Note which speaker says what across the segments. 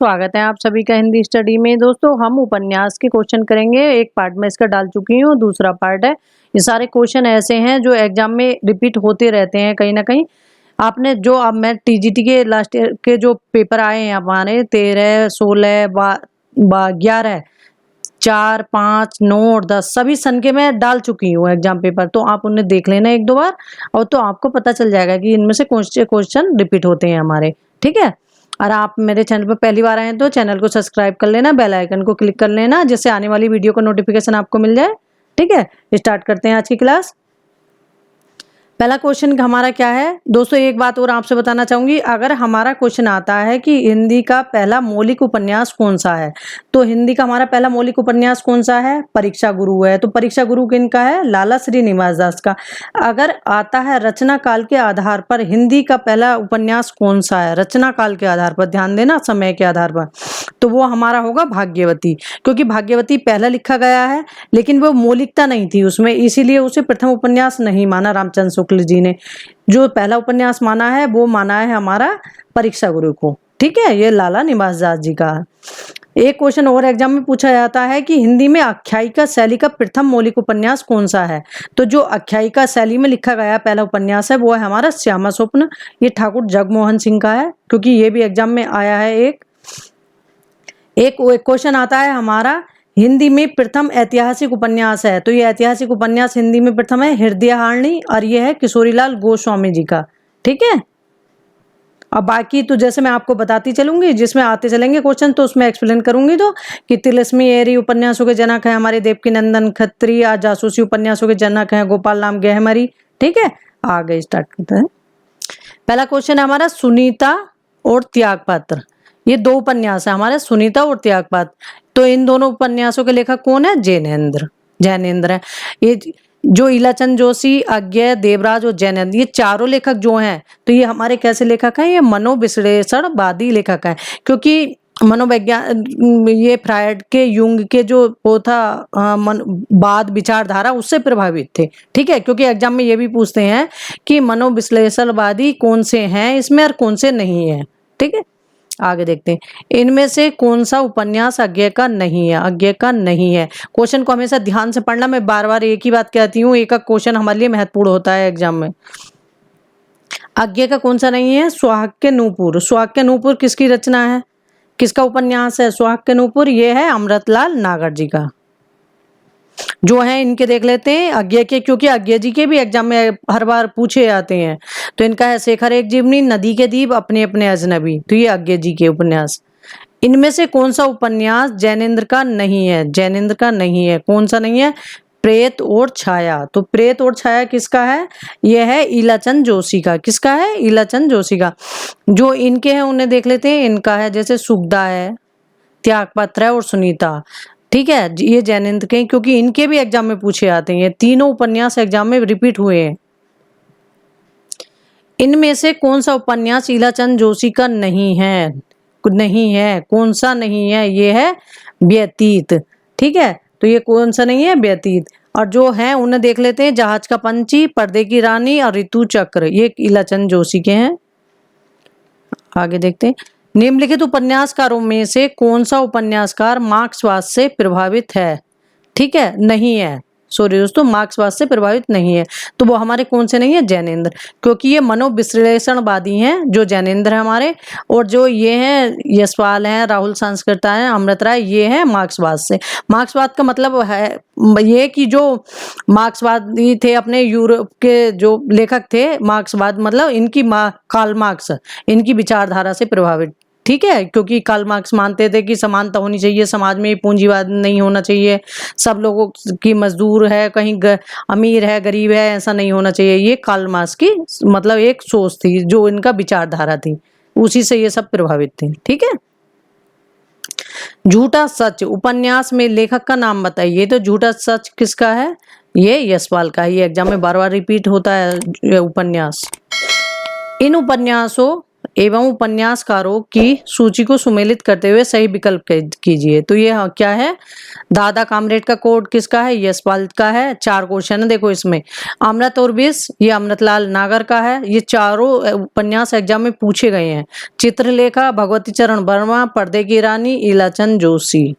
Speaker 1: स्वागत है आप सभी का हिंदी स्टडी में। दोस्तों हम उपन्यास के क्वेश्चन करेंगे। एक पार्ट में इसका डाल चुकी हूँ, दूसरा पार्ट है। ये सारे क्वेश्चन ऐसे हैं जो एग्जाम में रिपीट होते रहते हैं कहीं ना कहीं। आपने जो अब मैं टीजीटी के लास्ट ईयर के जो पेपर आए हैं हमारे 13, 16, 11, 4, 5, 9 और 10 सभी सन के मैं डाल चुकी हूँ एग्जाम पेपर। तो आप उन्हें देख लेना एक दो बार और तो आपको पता चल जाएगा कि इनमें से कौन से क्वेश्चन रिपीट होते हैं हमारे। ठीक है। और आप मेरे चैनल पर पहली बार आए हैं तो चैनल को सब्सक्राइब कर लेना, बेल आइकन को क्लिक कर लेना जिससे आने वाली वीडियो का नोटिफिकेशन आपको मिल जाए। ठीक है, स्टार्ट करते हैं आज की क्लास। पहला क्वेश्चन हमारा क्या है दोस्तों, एक बात और आपसे बताना चाहूंगी। अगर हमारा क्वेश्चन आता है कि हिंदी का पहला मौलिक उपन्यास कौन सा है, तो हिंदी का हमारा पहला मौलिक उपन्यास कौन सा है? परीक्षा गुरु है। तो परीक्षा गुरु किनका है? लाला श्रीनिवास दास का। अगर आता है रचना काल के आधार पर हिंदी का पहला उपन्यास कौन सा है, रचना काल के आधार पर, ध्यान देना, समय के आधार पर, तो वो हमारा होगा भाग्यवती। क्योंकि भाग्यवती पहला लिखा गया है लेकिन वो मौलिकता नहीं थी उसमें, इसीलिए उसे प्रथम उपन्यास नहीं माना रामचंद्र शुक्ल जी ने। जो पहला उपन्यास माना है वो माना है हमारा परीक्षा गुरु को। ठीक है, ये लाला निवास दास जी का। एक क्वेश्चन और एग्जाम में पूछा जाता है कि हिंदी में आख्यायिका शैली का प्रथम मौलिक उपन्यास कौन सा है। तो जो आख्यायिका शैली में लिखा गया पहला उपन्यास है वो है हमारा श्यामा स्वप्न। ये ठाकुर जगमोहन सिंह का है, क्योंकि ये भी एग्जाम में आया है। एक क्वेश्चन आता है हमारा हिंदी में प्रथम ऐतिहासिक उपन्यास है, तो ये ऐतिहासिक उपन्यास हिंदी में प्रथम है हृदयहारिणी, और ये है किशोरीलाल गोस्वामी जी का। ठीक है, अब बाकी तो जैसे मैं आपको बताती चलूंगी, जिसमें आते चलेंगे क्वेश्चन तो उसमें एक्सप्लेन करूंगी। तो कि तिलस्मी एरी उपन्यासों के जनक है हमारे देवकी नंदन खत्री, जासूसी उपन्यासों के जनक है गोपाल राम गहमरी। ठीक है, आगे स्टार्ट करते हैं। पहला क्वेश्चन है हमारा सुनीता और त्यागपत्र। ये दो उपन्यास है हमारे, सुनीता और त्यागपत्र। तो इन दोनों उपन्यासों के लेखक कौन है? जैनेन्द्र है। ये जो इलाचंद जोशी, अज्ञय, देवराज और जैनेन्द्र, ये चारों लेखक जो हैं तो ये हमारे कैसे लेखक हैं? ये मनोविश्लेषणवादी लेखक हैं। क्योंकि मनोविज्ञान, ये फ्रायड के, युंग के जो वो था बाद विचारधारा, उससे प्रभावित थे। ठीक है, क्योंकि एग्जाम में ये भी पूछते हैं कि मनोविश्लेषणवादी कौन से हैं इसमें और कौन से नहीं है। ठीक है, आगे देखते हैं। इनमें से कौन सा उपन्यास अज्ञेय का नहीं है? अज्ञेय का नहीं है। क्वेश्चन को हमेशा ध्यान से पढ़ना। मैं बार बार एक ही बात कहती हूँ, एक क्वेश्चन हमारे लिए महत्वपूर्ण होता है एग्जाम में। अज्ञेय का कौन सा नहीं है? सुहाग के नूपुर। सुहाग के नूपुर किसकी रचना है, किसका उपन्यास है? सुहाग के नूपुर ये है अमृतलाल नागर जी का। जो है इनके देख लेते हैं अज्ञेय के, क्योंकि अज्ञेय जी के भी एग्जाम में हर बार पूछे जाते हैं। तो इनका है शेखर एक जीवनी, नदी के दीप, अपने अपने अजनबी। तो ये अज्ञेय जी के उपन्यास। इनमें से कौन सा उपन्यास जैनेन्द्र का नहीं है? जैनेन्द्र का नहीं है। कौन सा नहीं है? प्रेत और छाया। तो प्रेत और छाया किसका है? यह है इलाचंद जोशी का। किसका है? इलाचंद जोशी का। जो इनके हैं उन्हें देख लेते हैं। इनका है जैसे सुगदा है, त्यागपत्र है और सुनीता। ठीक है, ये जैनेन्द्र के, क्योंकि इनके भी एग्जाम में पूछे आते हैं। ये तीनों उपन्यास एग्जाम में रिपीट हुए हैं। इनमें से कौन सा उपन्यास इलाचंद जोशी का नहीं है? कौन सा नहीं है? ये है व्यतीत। ठीक है, तो ये कौन सा नहीं है? व्यतीत। और जो है उन्हें देख लेते हैं। जहाज का पंछी, पर्दे की रानी और ऋतु चक्र, ये इलाचंद जोशी के हैं। आगे देखते हैं। निम्नलिखित उपन्यासकारों में से कौन सा उपन्यासकार मार्क्सवाद से प्रभावित है? ठीक है, नहीं है। सॉरी दोस्तों, मार्क्सवाद से प्रभावित नहीं है। तो वो हमारे कौन से नहीं है? जैनेन्द्र, क्योंकि ये मनोविश्लेषणवादी हैं जो जैनेन्द्र है हमारे। और जो ये हैं यशपाल हैं, राहुल सांस्कृता है, अमृत राय, ये हैं मार्क्सवाद से। मार्क्सवाद का मतलब है ये कि जो मार्क्सवादी थे अपने यूरोप के जो लेखक थे, मार्क्सवाद मतलब इनकी कार्ल मार्क्स, इनकी विचारधारा से प्रभावित। ठीक है, क्योंकि कार्ल मार्क्स मानते थे कि समानता होनी चाहिए समाज में, पूंजीवाद नहीं होना चाहिए, सब लोगों की मजदूर है, कहीं अमीर है गरीब है, ऐसा नहीं होना चाहिए। ये कार्ल मार्क्स की मतलब एक सोच थी, जो इनका विचारधारा थी, उसी से ये सब प्रभावित थे। ठीक है, झूठा सच उपन्यास में लेखक का नाम बताइए। तो झूठा सच किसका है? ये यशपाल का। ये एग्जाम में बार बार रिपीट होता है उपन्यास। इन उपन्यासों एवं उपन्यासकारों की सूची को सुमेलित करते हुए सही विकल्प कीजिए। तो ये क्या है, दादा कामरेड का कोड किसका है, यशपाल का है। 4 क्वेश्चन है देखो इसमें। अमृत और विष, ये अमृतलाल नागर का है। ये चारों उपन्यास एग्जाम में पूछे गए हैं। चित्रलेखा भगवती चरण वर्मा, पर्दे की रानी ईलाचंद जोशी।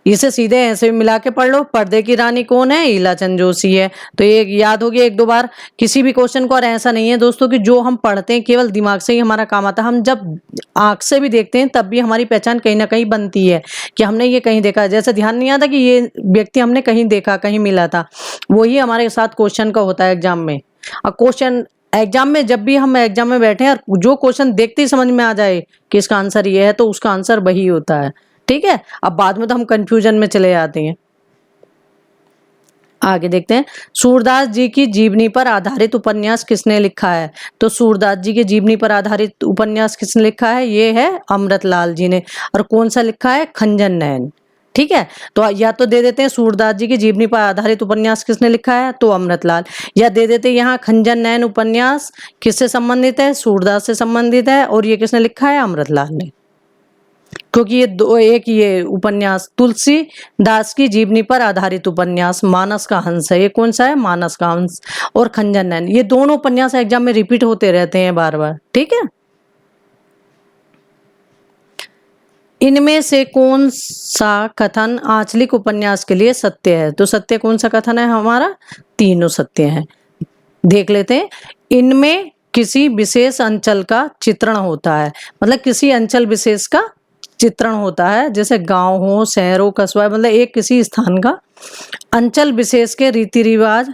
Speaker 1: इसे सीधे ऐसे मिला के पढ़ लो, पर्दे की रानी कौन है, ईलाचंद जोशी है। तो ये याद हो गया 1-2 बार किसी भी क्वेश्चन को। और ऐसा नहीं है दोस्तों कि जो हम पढ़ते हैं केवल दिमाग से ही हमारा काम आता है, हम जब आंख से भी देखते हैं तब भी हमारी पहचान कहीं ना कहीं बनती है कि हमने ये कहीं देखा। जैसे ध्यान नहीं आता कि ये व्यक्ति हमने कहीं देखा, कहीं मिला था, वही हमारे साथ क्वेश्चन का होता है एग्जाम में। और क्वेश्चन एग्जाम में, जब भी हम एग्जाम में बैठे और जो क्वेश्चन देखते ही समझ में आ जाए कि इसका आंसर ये है, तो उसका आंसर वही होता है। ठीक है, अब बाद में तो हम कंफ्यूजन में चले जाते हैं। आगे देखते हैं, सूरदास जी की जीवनी पर आधारित उपन्यास किसने लिखा है। तो सूरदास जी की जीवनी पर आधारित उपन्यास किसने लिखा है, ये है अमृतलाल जी ने। और कौन सा लिखा है, खंजन नयन। ठीक है, तो या तो दे देते हैं सूरदास जी की जीवनी पर आधारित उपन्यास किसने लिखा है, तो अमृतलाल, या दे देते हैं यहाँ खंजन नयन उपन्यास किससे संबंधित है, सूरदास से संबंधित है, और ये किसने लिखा है, अमृतलाल ने। क्योंकि ये एक ये उपन्यास तुलसी दास की जीवनी पर आधारित उपन्यास मानस का हंस है। ये कौन सा है, मानस का हंस। और खंजन नयन, ये दोनों उपन्यास एग्जाम में रिपीट होते रहते हैं बार बार। ठीक है, इनमें से कौन सा कथन आंचलिक उपन्यास के लिए सत्य है। तो सत्य कौन सा कथन है हमारा, तीनों सत्य हैं। देख लेते हैं, इनमें किसी विशेष अंचल का चित्रण होता है, मतलब किसी अंचल विशेष का चित्रण होता है, जैसे गांव हो, शहर हो, कस्बा, मतलब एक किसी स्थान का अंचल विशेष के रीति रिवाज,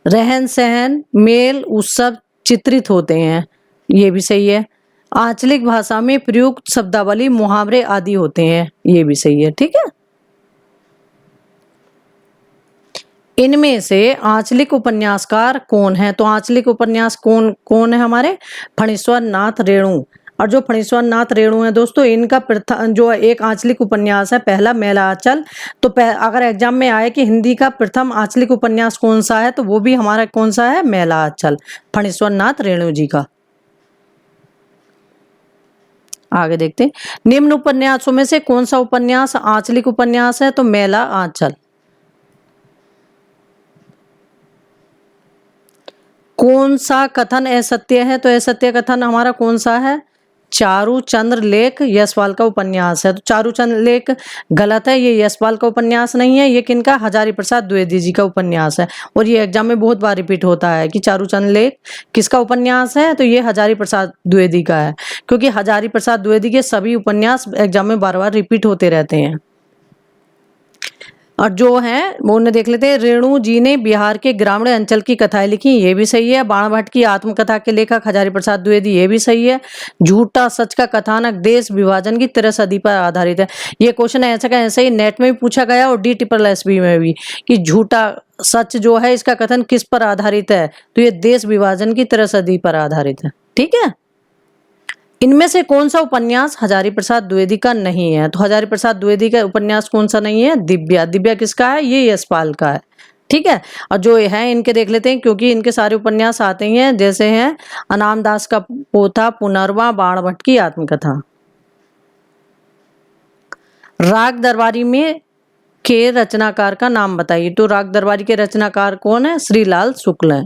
Speaker 1: रहन सहन, मेल, उत्सव चित्रित होते हैं। ये भी सही है। आंचलिक भाषा में प्रयुक्त शब्दावली, मुहावरे आदि होते हैं। ये भी सही है। ठीक है, इनमें से आंचलिक उपन्यासकार कौन है। तो आंचलिक उपन्यास कौन कौन है हमारे, फणीश्वर नाथ रेणु। और जो फणीश्वर नाथ रेणु है दोस्तों, इनका प्रथम जो एक आंचलिक उपन्यास है पहला मेला आंचल। तो अगर एग्जाम में आए कि हिंदी का प्रथम आंचलिक उपन्यास कौन सा है, तो वो भी हमारा कौन सा है, मेला आंचल, फणीश्वर नाथ रेणु जी का। आगे देखते हैं, निम्न उपन्यासों में से कौन सा उपन्यास आंचलिक उपन्यास है। तो मेला आंचल। कौन सा कथन असत्य है। तो असत्य कथन हमारा कौन सा है, चारूचंद्र लेख यशपाल का उपन्यास है। तो चारूचंद्र लेख गलत है, ये यशपाल का उपन्यास नहीं है, ये किनका, हजारी प्रसाद द्विवेदी जी का उपन्यास है। और ये एग्जाम में बहुत बार रिपीट होता है कि चारूचंद्र लेख किसका उपन्यास है, तो ये हजारी प्रसाद द्विवेदी का है, क्योंकि हजारी प्रसाद द्विवेदी के सभी उपन्यास एग्जाम में बार बार रिपीट होते रहते हैं। और जो है वो उन्हें देख लेते हैं, रेणु जी ने बिहार के ग्रामीण अंचल की कथाएं लिखी, ये भी सही है। बाण भट्ट की आत्मकथा के लेखक हजारी प्रसाद द्विवेदी, ये भी सही है। झूठा सच का कथानक देश विभाजन की 13 सदी पर आधारित है। ये क्वेश्चन ऐसा का ऐसा ही नेट में भी पूछा गया और DSSB में भी, कि झूठा सच जो है इसका कथन किस पर आधारित है, तो ये देश विभाजन की 13 सदी पर आधारित है। ठीक है, इनमें से कौन सा उपन्यास हजारी प्रसाद द्विवेदी का नहीं है। तो हजारी प्रसाद द्विवेदी का उपन्यास कौन सा नहीं है, दिव्या। दिव्या किसका है, ये यशपाल का है। ठीक है, और जो है इनके देख लेते हैं, क्योंकि इनके सारे उपन्यास आते ही हैं, जैसे हैं अनाम दास का पोथा, पुनर्वा, बाण भट्ट की आत्मकथा। राग दरबारी में के रचनाकार का नाम बताइए। तो राग दरबारी के रचनाकार कौन है, श्रीलाल शुक्ल है।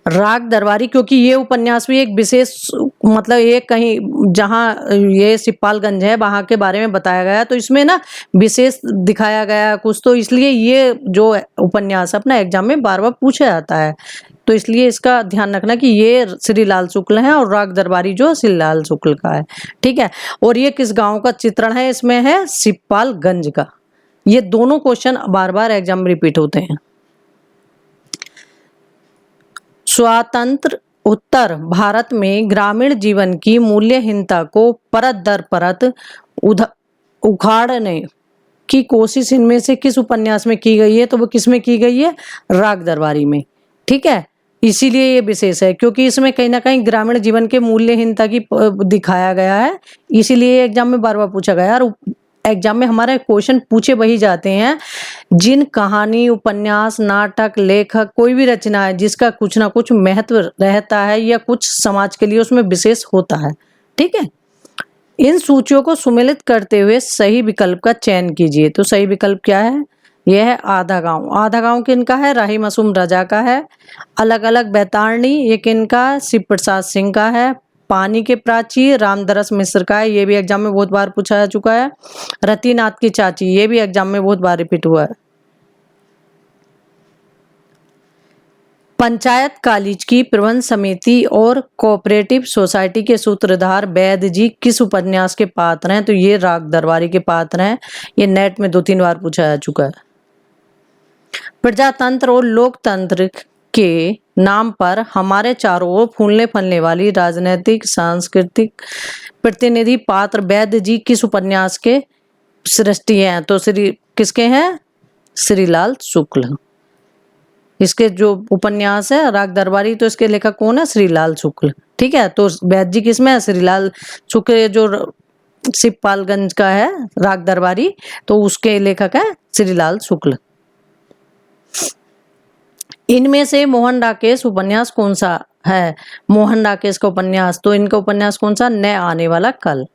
Speaker 1: राग दरबारी, क्योंकि ये उपन्यास भी एक विशेष, मतलब एक कहीं जहाँ ये सिपालगंज है वहां के बारे में बताया गया, तो इसमें ना विशेष दिखाया गया कुछ, तो इसलिए ये जो उपन्यास अपना एग्जाम में बार बार पूछा जाता है। तो इसलिए इसका ध्यान रखना कि ये श्रीलाल शुक्ल है और राग दरबारी जो श्रीलाल शुक्ल का है। ठीक है, और ये किस गांव का चित्रण है, इसमें है सिपालगंज का। ये दोनों क्वेश्चन बार बार एग्जाम में रिपीट होते हैं। स्वतंत्र उत्तर भारत में ग्रामीण जीवन की मूल्यहीनता को परत दर परत उखाड़ने की कोशिश इनमें से किस उपन्यास में की गई है। तो वो किस में की गई है, राग दरबारी में। ठीक है, इसीलिए ये विशेष है, क्योंकि इसमें कहीं ना कहीं ग्रामीण जीवन के मूल्यहीनता की दिखाया गया है, इसीलिए एग्जाम में बार बार पूछा गया। और एग्जाम में हमारे क्वेश्चन पूछे वही जाते हैं जिन कहानी, उपन्यास, नाटक, लेखक, कोई भी रचना है जिसका कुछ ना कुछ महत्व रहता है या कुछ समाज के लिए उसमें विशेष होता है। ठीक है, इन सूचियों को सुमेलित करते हुए सही विकल्प का चयन कीजिए। तो सही विकल्प क्या है? यह है आधा गांव। आधा गांव किनका है? राही मासूम रजा का है। अलग अलग बैतारणी ये किनका? शिव प्रसाद सिंह का है। पानी के प्राची रामदरस मिश्र का है, ये भी एग्जाम में बहुत बार पूछा जा चुका है। रतिनाथ की चाची, ये भी एग्जाम में बहुत बार रिपीट हुआ है। पंचायत कॉलेज की प्रबंध समिति और कोऑपरेटिव सोसाइटी के सूत्रधार वैद्य जी किस उपन्यास के पात्र हैं? तो ये राग दरबारी के पात्र हैं। ये नेट में 2-3 बार पूछा जा चुका है। प्रजातंत्र और लोकतंत्र के नाम पर हमारे चारों ओर फूलने फलने वाली राजनीतिक सांस्कृतिक प्रतिनिधि पात्र वैद्य जी किस उपन्यास के सृष्टि हैं? तो किसके हैं? श्रीलाल शुक्ल। इसके जो उपन्यास है राग दरबारी, तो इसके लेखक कौन है? श्रीलाल शुक्ल। ठीक है, तो वैद्य जी किसमें है? श्रीलाल शुक्ल। जो शिवपालगंज का है राग दरबारी, तो उसके लेखक है श्रीलाल शुक्ल। इनमें से मोहन राकेश उपन्यास कौन सा है? मोहन राकेश का उपन्यास, तो इनका उपन्यास कौन सा? न आने वाला कल।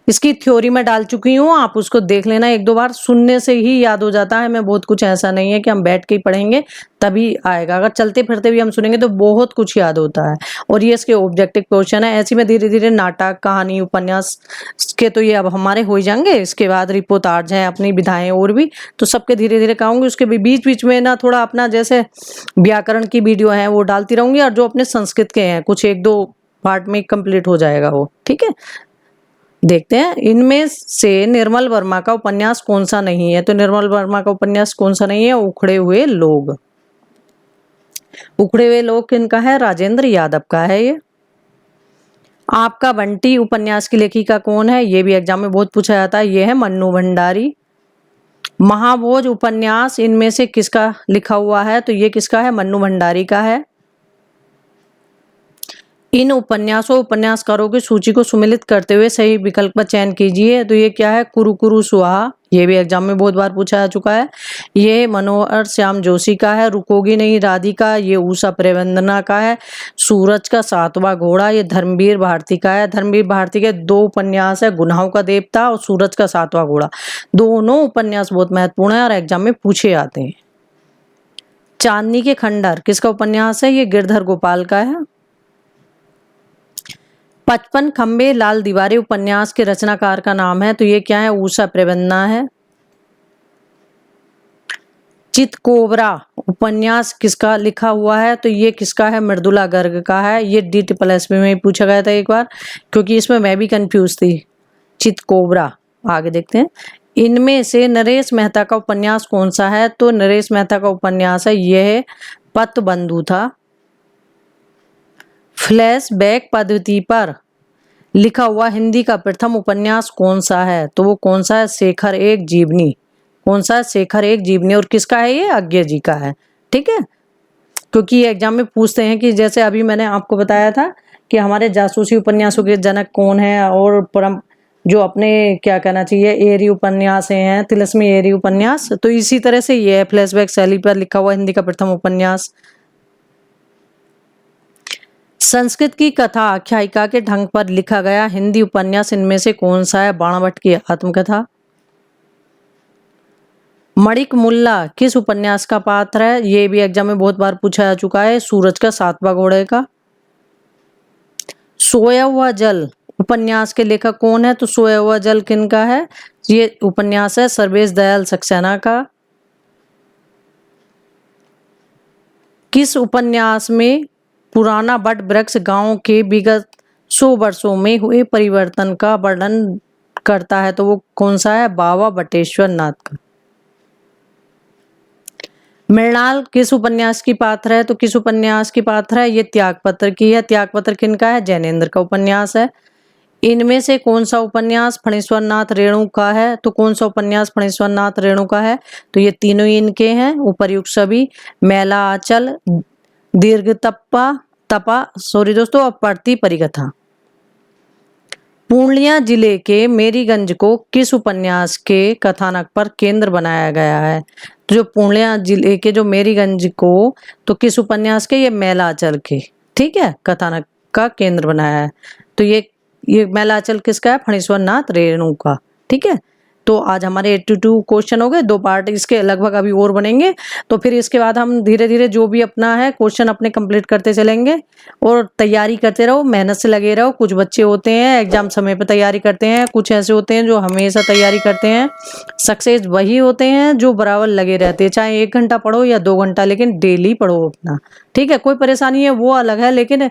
Speaker 1: इसकी थ्योरी में डाल चुकी हूँ, आप उसको देख लेना 1-2 बार, सुनने से ही याद हो जाता है। मैं बहुत कुछ ऐसा नहीं है कि हम बैठ के ही पढ़ेंगे तभी आएगा, अगर चलते फिरते भी हम सुनेंगे तो बहुत कुछ याद होता है। और ये इसके ऑब्जेक्टिव क्वेश्चन है। ऐसे में धीरे धीरे नाटक, कहानी, उपन्यास के तो ये अब हमारे हो ही जाएंगे। इसके बाद रिपोर्टाज है, अपनी विधाएं और भी, तो सबके धीरे धीरे कहूंगी। उसके बीच बीच में ना थोड़ा अपना जैसे व्याकरण की वीडियो है वो डालती रहूंगी, और जो अपने संस्कृत के हैं कुछ 1-2 पार्ट में कंप्लीट हो जाएगा वो। ठीक है, देखते हैं इनमें से निर्मल वर्मा का उपन्यास कौन सा नहीं है? तो निर्मल वर्मा का उपन्यास कौन सा नहीं है? उखड़े हुए लोग। उखड़े हुए लोग किनका है? राजेंद्र यादव का है ये। आपका बंटी उपन्यास की लेखिका कौन है? ये भी एग्जाम में बहुत पूछा जाता है। ये है मन्नू भंडारी। महाभोज उपन्यास इनमें से किसका लिखा हुआ है? तो ये किसका है? मन्नू भंडारी का है। इन उपन्यासों उपन्यासकारों की सूची को सुमेलित करते हुए सही विकल्प का चयन कीजिए। तो ये क्या है? कुरु सुहा, ये भी एग्जाम में बहुत बार पूछा जा चुका है। ये मनोहर श्याम जोशी का है। रुकोगी नहीं राधिका, ये उषा प्रेमवंदना का है। सूरज का 7वां घोड़ा, ये धर्मवीर भारती का है। धर्मवीर भारती के 2 उपन्यास है, गुनाहों का देवता और सूरज का 7वां घोड़ा। दोनों उपन्यास बहुत महत्वपूर्ण है और एग्जाम में पूछे जाते हैं। चांदनी के खंडहर किसका उपन्यास है? ये गिरधर गोपाल का है। 55 खंबे लाल दीवारें उपन्यास के रचनाकार का नाम है, तो ये क्या है? उषा प्रेमवंदना है। चितकोबरा उपन्यास किसका लिखा हुआ है? तो ये किसका है? मृदुला गर्ग का है। ये DSSB में पूछा गया था एक बार, क्योंकि इसमें मैं भी कंफ्यूज थी। चितकोबरा, आगे देखते हैं। इनमें से नरेश मेहता का उपन्यास कौन सा है? तो नरेश मेहता का उपन्यास है यह पतबंधु था। फ्लैशबैक पद्धति पर लिखा हुआ हिंदी का प्रथम उपन्यास कौन सा है? तो वो कौन सा है? शेखर एक जीवनी। कौन सा है? शेखर एक जीवनी। और किसका है? ये अज्ञे जी का है। ठीक है, क्योंकि ये एग्जाम में पूछते हैं कि जैसे अभी मैंने आपको बताया था कि हमारे जासूसी उपन्यासों के जनक कौन है, और परम जो अपने क्या कहना चाहिए एरी उपन्यास हैं, तिलस्मी एरी उपन्यास, तो इसी तरह से ये है फ्लैशबैक शैली पर लिखा हुआ हिंदी का प्रथम उपन्यास। संस्कृत की कथा आख्यायिका के ढंग पर लिखा गया हिंदी उपन्यास इनमें से कौन सा है? बाणभट्ट की आत्मकथा। मणिक मुल्ला किस उपन्यास का पात्र है? ये भी एग्जाम में बहुत बार पूछा जा चुका है। सूरज का 7वां घोड़े का। सोया हुआ जल उपन्यास के लेखक कौन है? तो सोया हुआ जल किनका है? ये उपन्यास है सर्वेश दयाल सक्सेना का। किस उपन्यास में पुराना बट वृक्ष गांव के विगत 100 वर्षों में हुए परिवर्तन का वर्णन करता है? तो वो कौन सा है? बाबा बटेश्वर नाथ का। मृणाल किस उपन्यास की पात्र है? तो किस उपन्यास की पात्र है? ये त्यागपत्र की है। त्यागपत्र किनका है? जैनेन्द्र का उपन्यास है। इनमें से कौन सा उपन्यास फणीश्वर नाथ रेणु का है? तो कौन सा उपन्यास फणीश्वर नाथ रेणु का है? तो ये तीनों ही इनके हैं उपर्युक्त सभी। मैला आंचल, दीर्घ तपा, और पढ़ती परिकथा। पूर्णिया जिले के मेरीगंज को किस उपन्यास के कथानक पर केंद्र बनाया गया है? तो जो पूर्णिया जिले के जो मेरीगंज को तो किस उपन्यास के, ये मैलाचल के, ठीक है, कथानक का केंद्र बनाया है। तो ये मैलाचल किसका है? फणीश्वर नाथ रेणु का, ठीक है। तो आज हमारे 82 क्वेश्चन हो गए, 2 पार्ट इसके लगभग अभी और बनेंगे। तो फिर इसके बाद हम धीरे धीरे जो भी अपना है क्वेश्चन अपने कंप्लीट करते चलेंगे और तैयारी करते रहो, मेहनत से लगे रहो। कुछ बच्चे होते हैं एग्जाम समय पर तैयारी करते हैं, कुछ ऐसे होते हैं जो हमेशा तैयारी करते हैं। सक्सेस वही होते हैं जो बराबर लगे रहते हैं, चाहे 1 घंटा पढ़ो या 2 घंटा, लेकिन डेली पढ़ो अपना, ठीक है। कोई परेशानी है वो अलग है, लेकिन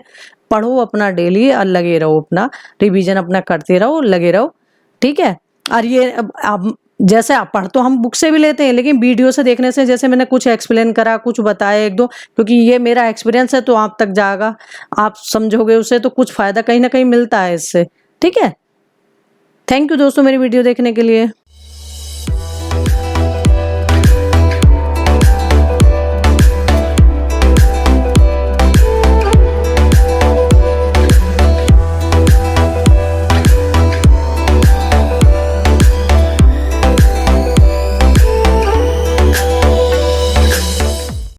Speaker 1: पढ़ो अपना डेली और लगे रहो, अपना रिवीजन अपना करते रहो, लगे रहो, ठीक है। और ये अब जैसे आप पढ़ तो हम बुक से भी लेते हैं, लेकिन वीडियो से देखने से, जैसे मैंने कुछ एक्सप्लेन करा, कुछ बताया 1-2, क्योंकि ये मेरा एक्सपीरियंस है तो आप तक जाएगा, आप समझोगे उससे तो कुछ फायदा कहीं ना कहीं मिलता है इससे, ठीक है। थैंक यू दोस्तों मेरी वीडियो देखने के लिए।